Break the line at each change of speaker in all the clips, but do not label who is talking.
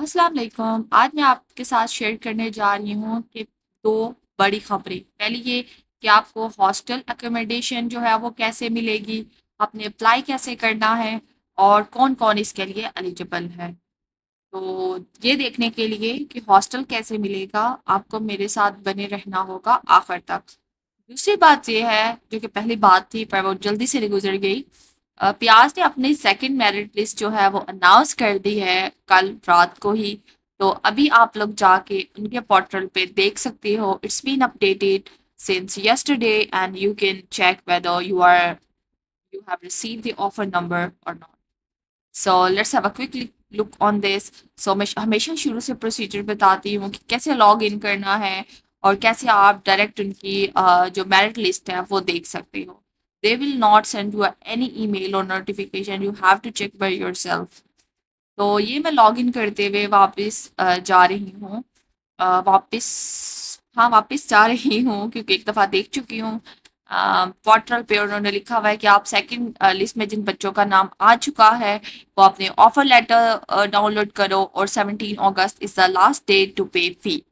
अस्सलाम वालेकुम। आज मैं आपके साथ शेयर करने जा रही हूँ कि दो बड़ी खबरें। पहली ये कि आपको हॉस्टल अकोमोडेशन जो है वो कैसे मिलेगी, आपने अप्लाई कैसे करना है और कौन-कौन इसके लिए एलिजिबल है। तो ये देखने के लिए कि हॉस्टल कैसे मिलेगा, आपको मेरे साथ बने रहना होगा आखिर तक। दूसरी बात ये है, जो कि पहली बात थी पर वो जल्दी से गुजर गई। पियाज ने अपनी सेकंड मेरिट लिस्ट जो है वो अनाउंस कर दी है कल रात को ही। तो अभी आप लोग जाके उनके पोर्टल पे देख सकते हो, it's been updated since yesterday and you can check whether you have received the offer number or not. So let's have a quick look on this. So मैं हमेशा शुरू से प्रोसीजर बताती हूँ कि कैसे लॉग इन करना है और कैसे आप डायरेक्ट उनकी जो मेरिट लिस्ट है वो देख सकते हो। They will not send you any email or notification. You have to check by yourself. तो ये मैं लॉग इन करते हुए वापस जा रही हूँ। वापस हाँ, वापस जा रही हूँ क्योंकि एक दफ़ा देख चुकी हूँ। पोर्टल पे उन्होंने लिखा हुआ है कि आप सेकंड लिस्ट में जिन बच्चों का नाम आ चुका है वो अपने ऑफर लेटर डाउनलोड करो और 17 August is the last date to pay fee.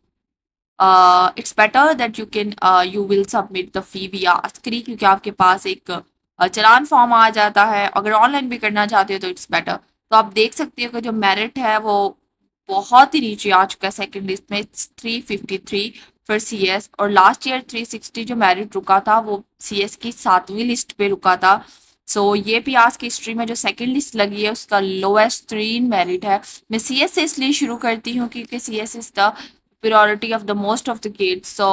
It's better that you will submit the fee via Askari, क्योंकि आपके पास एक चालान फॉर्म आ जाता है। अगर ऑनलाइन भी करना चाहते हो तो इट्स बेटर। तो आप देख सकते हो कि जो मेरिट है वो बहुत ही नीचे आ चुका है। सेकंड लिस्ट में 353 फॉर सीएस, और लास्ट ईयर 360 जो मेरिट रुका था वो सीएस की 7वीं लिस्ट पे रुका था। सो ये भी आज की हिस्ट्री में जो सेकंड लिस्ट लगी है उसका लोएस्ट 3 मेरिट है। मैं सीएस से इसलिए शुरू करती हूँ क्योंकि CS is the priority of the most of the kids. So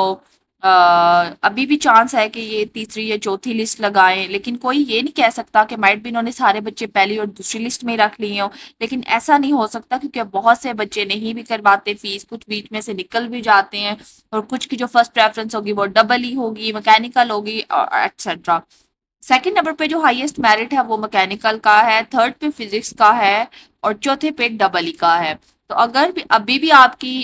अभी भी चांस है कि ये तीसरी या चौथी लिस्ट लगाएं, लेकिन कोई ये नहीं कह सकता कि माइट भी इन्होंने सारे बच्चे पहली और दूसरी लिस्ट में ही रख लिए हों। लेकिन ऐसा नहीं हो सकता क्योंकि बहुत से बच्चे नहीं भी करवाते फीस, कुछ बीच में से निकल भी जाते हैं और कुछ की जो फर्स्ट प्रेफरेंस होगी वो डबल ही होगी, मैकेनिकल होगी एक्सेट्रा। सेकंड नंबर पे जो हाईएस्ट मेरिट है वो मैकेनिकल का है, थर्ड पे फिजिक्स का है और चौथे पे डबल ई का है। तो अगर भी अभी भी आपकी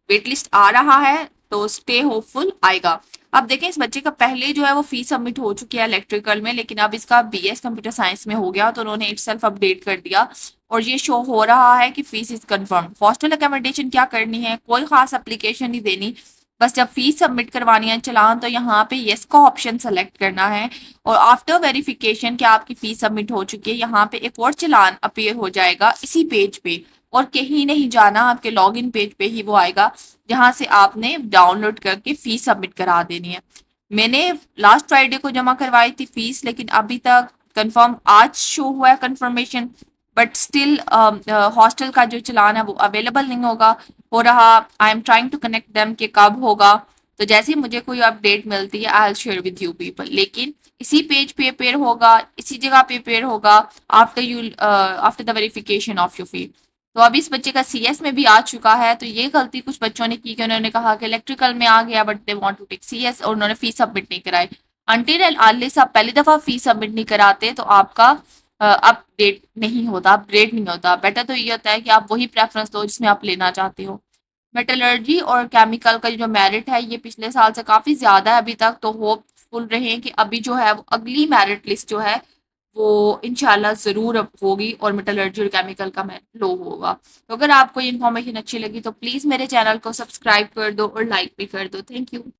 वेट लिस्ट आ रहा है तो स्टे होपफुल, आएगा। अब देखें, इस बच्चे का पहले जो है वो फीस सबमिट हो चुकी है इलेक्ट्रिकल में, लेकिन अब इसका बीएस कंप्यूटर साइंस में हो गया तो उन्होंने इटसेल्फ अपडेट कर दिया और ये शो हो रहा है कि fees is confirm. Hostel accommodation क्या करनी है, कोई खास एप्लीकेशन नहीं देनी, बस जब फीस सबमिट करवानी है चालान तो यहाँ पे येस का ऑप्शन सेलेक्ट करना है और आफ्टर वेरिफिकेशन कि आपकी फीस सबमिट हो चुकी है यहाँ पे एक और चालान अपीयर हो जाएगा इसी पेज पे, और कहीं नहीं जाना, आपके लॉगिन पेज पे ही वो आएगा जहाँ से आपने डाउनलोड करके फीस सबमिट करा देनी है। मैंने लास्ट फ्राइडे को जमा करवाई थी फीस, लेकिन अभी तक कंफर्म आज शो हुआ है कंफर्मेशन, बट स्टिल हॉस्टल का जो चालान है वो अवेलेबल नहीं होगा हो रहा। I am trying to connect them कि कब होगा। तो जैसे ही मुझे कोई अपडेट मिलती है I will share with you people, लेकिन इसी पेज पे पेयर होगा, इसी जगह पे पेयर होगा after the verification of your फी। तो अभी इस बच्चे का सीएस में भी आ चुका है। तो ये गलती कुछ बच्चों ने की कि उन्होंने कहा कि इलेक्ट्रिकल में आ गया but they want to take CS और उन्होंने फीस सबमिट नहीं कराई। अनटिल एंड अनलेस आप पहली दफा फीस सबमिट नहीं कराते तो आपका अपडेट नहीं होता, अपग्रेड नहीं होता। बेटर तो ये होता है कि आप वही प्रेफरेंस दो जिसमें आप लेना चाहते हो। मेटलर्जी और केमिकल का जो मेरिट है ये पिछले साल से काफ़ी ज़्यादा है अभी तक, तो होपफुल रहें कि अभी जो है वो अगली मेरिट लिस्ट जो है वो इंशाल्लाह ज़रूर अब होगी और मेटलर्जी और केमिकल का मेरिट लो होगा। तो अगर आपको ये इन्फॉर्मेशन अच्छी लगी तो प्लीज़ मेरे चैनल को सब्सक्राइब कर दो और लाइक भी कर दो। Thank you.